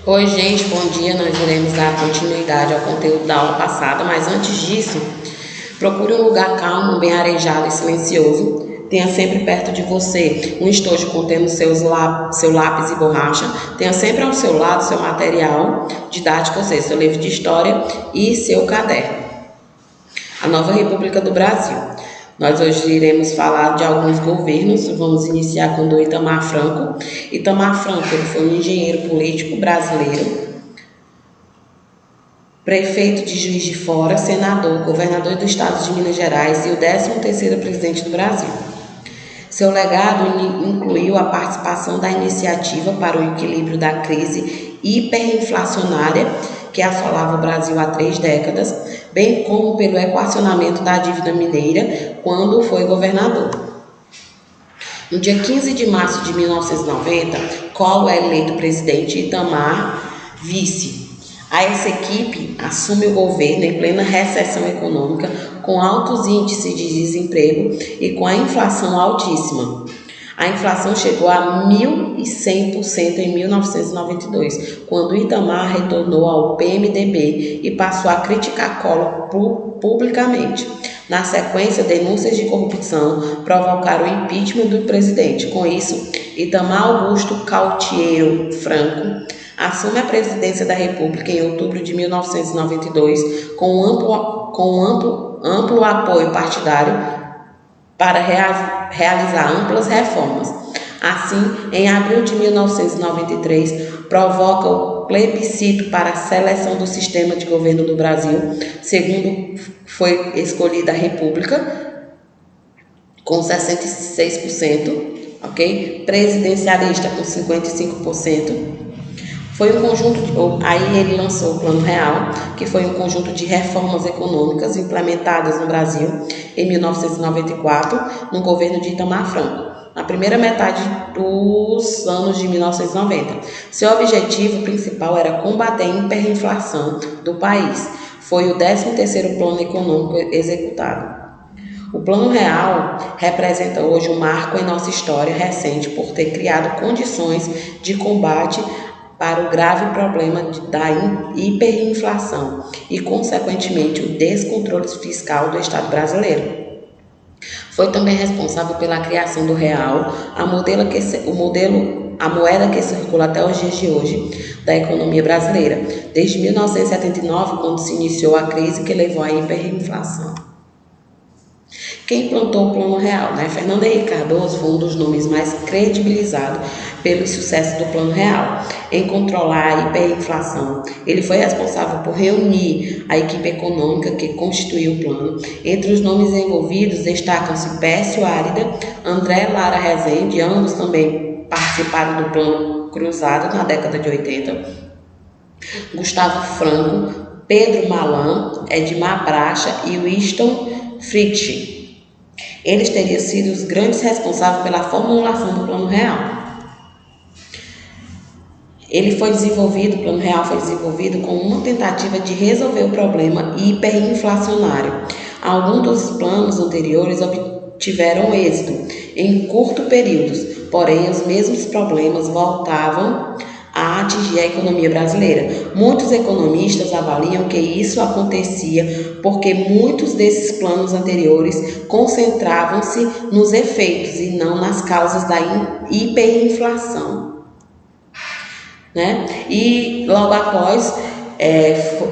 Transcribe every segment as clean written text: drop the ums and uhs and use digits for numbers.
Oi, gente, bom dia. Nós iremos dar continuidade ao conteúdo da aula passada, mas antes disso, procure um lugar calmo, bem arejado e silencioso. Tenha sempre perto de você um estojo contendo seu lápis e borracha. Tenha sempre ao seu lado seu material didático, ou seja, seu livro de história e seu caderno. A nova República do Brasil. Nós hoje iremos falar de alguns governos. Vamos iniciar com o do Itamar Franco. Itamar Franco, ele foi um engenheiro político brasileiro, prefeito de Juiz de Fora, senador, governador do estado de Minas Gerais e o 13º presidente do Brasil. Seu legado incluiu a participação da iniciativa para o equilíbrio da crise hiperinflacionária que assolava o Brasil há 3 décadas, bem como pelo equacionamento da dívida mineira quando foi governador. No dia 15 de março de 1990, Collor é eleito presidente e Itamar vice. Essa equipe assume o governo em plena recessão econômica, com altos índices de desemprego e com a inflação altíssima. A inflação chegou a 1.100% em 1992, quando Itamar retornou ao PMDB e passou a criticar Collor publicamente. Na sequência, denúncias de corrupção provocaram o impeachment do presidente. Com isso, Itamar Augusto Cautiero Franco assume a presidência da República em outubro de 1992, com amplo apoio partidário para realizar amplas reformas. Assim, em abril de 1993, provoca o plebiscito para a seleção do sistema de governo do Brasil, segundo foi escolhida a República, com 66%, ok? Presidencialista com 55%. Foi um conjunto aí ele lançou o Plano Real, que foi um conjunto de reformas econômicas implementadas no Brasil em 1994, no governo de Itamar Franco, na primeira metade dos anos de 1990. Seu objetivo principal era combater a hiperinflação do país. Foi o 13º Plano Econômico executado. O Plano Real representa hoje um marco em nossa história recente por ter criado condições de combate para o grave problema da hiperinflação e, consequentemente, o descontrole fiscal do Estado brasileiro. Foi também responsável pela criação do real, a moeda que circula até os dias de hoje da economia brasileira, desde 1979, quando se iniciou a crise que levou à hiperinflação. Quem implantou o Plano Real, Fernando Henrique Cardoso foi um dos nomes mais credibilizados pelo sucesso do Plano Real em controlar a hiperinflação. Ele foi responsável por reunir a equipe econômica que constituiu o plano. Entre os nomes envolvidos destacam-se Pécio Árida, André Lara Rezende, ambos também participaram do Plano Cruzado na década de 80, Gustavo Franco, Pedro Malan, Edmar Bracha e Winston Fritzsche. Eles teriam sido os grandes responsáveis pela formulação do Plano Real. O Plano Real foi desenvolvido com uma tentativa de resolver o problema hiperinflacionário. Alguns dos planos anteriores obtiveram êxito em curto período, porém os mesmos problemas voltavam a atingir a economia brasileira. Muitos economistas avaliam que isso acontecia porque muitos desses planos anteriores concentravam-se nos efeitos e não nas causas da hiperinflação. E logo após,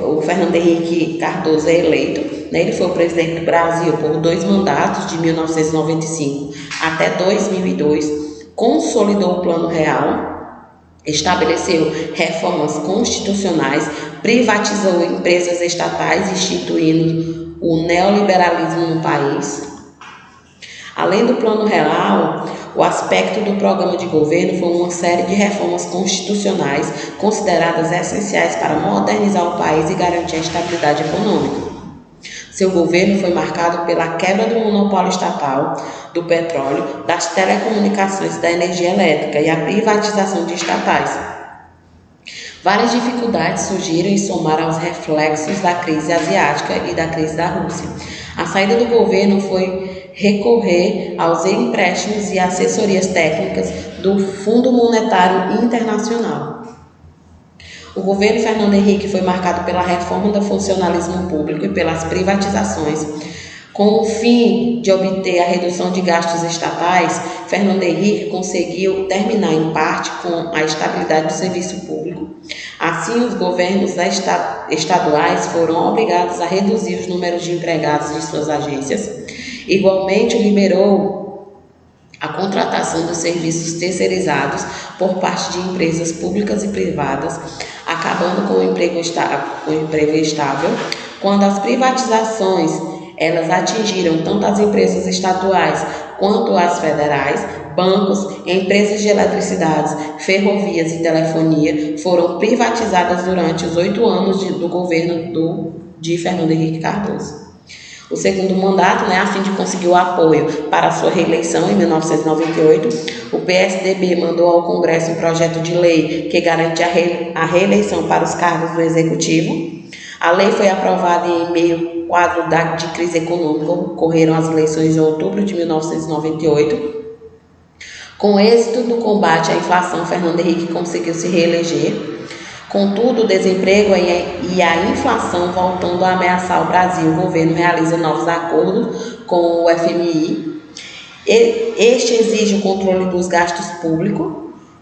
o Fernando Henrique Cardoso é eleito. Ele foi o presidente do Brasil por 2 mandatos, de 1995 até 2002, consolidou o Plano Real, estabeleceu reformas constitucionais, privatizou empresas estatais, instituindo o neoliberalismo no país. Além do Plano Real, o aspecto do programa de governo foi uma série de reformas constitucionais consideradas essenciais para modernizar o país e garantir a estabilidade econômica. Seu governo foi marcado pela quebra do monopólio estatal do petróleo, das telecomunicações e da energia elétrica e a privatização de estatais. Várias dificuldades surgiram e somaram aos reflexos da crise asiática e da crise da Rússia. A saída do governo foi recorrer aos empréstimos e assessorias técnicas do Fundo Monetário Internacional. O governo Fernando Henrique foi marcado pela reforma do funcionalismo público e pelas privatizações. Com o fim de obter a redução de gastos estatais, Fernando Henrique conseguiu terminar em parte com a estabilidade do serviço público. Assim, os governos estaduais foram obrigados a reduzir os números de empregados de suas agências. Igualmente, liberou a contratação dos serviços terceirizados por parte de empresas públicas e privadas, acabando com o emprego estável. Quando as privatizações elas atingiram tanto as empresas estaduais quanto as federais, bancos, empresas de eletricidade, ferrovias e telefonia foram privatizadas durante os 8 anos do governo de Fernando Henrique Cardoso. O segundo mandato, a fim de conseguir o apoio para a sua reeleição em 1998, o PSDB mandou ao Congresso um projeto de lei que garante a reeleição para os cargos do Executivo. A lei foi aprovada em meio ao quadro de crise econômica. Ocorreram as eleições em outubro de 1998. Com êxito do combate à inflação, Fernando Henrique conseguiu se reeleger. Contudo, o desemprego e a inflação voltando a ameaçar o Brasil, o governo realiza novos acordos com o FMI. Este exige o controle dos gastos públicos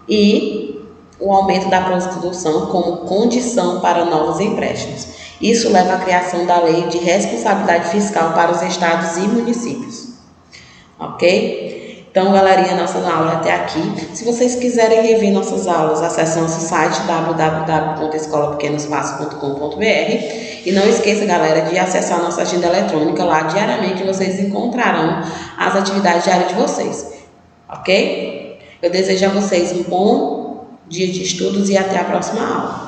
e o aumento da produção como condição para novos empréstimos. Isso leva à criação da Lei de Responsabilidade Fiscal para os estados e municípios. Ok? Então, galerinha, nossa aula é até aqui. Se vocês quiserem rever nossas aulas, acesse nosso site www.escolapequenospassos.com.br e não esqueça, galera, de acessar nossa agenda eletrônica. Lá, diariamente, vocês encontrarão as atividades diárias de vocês. Ok? Eu desejo a vocês um bom dia de estudos e até a próxima aula.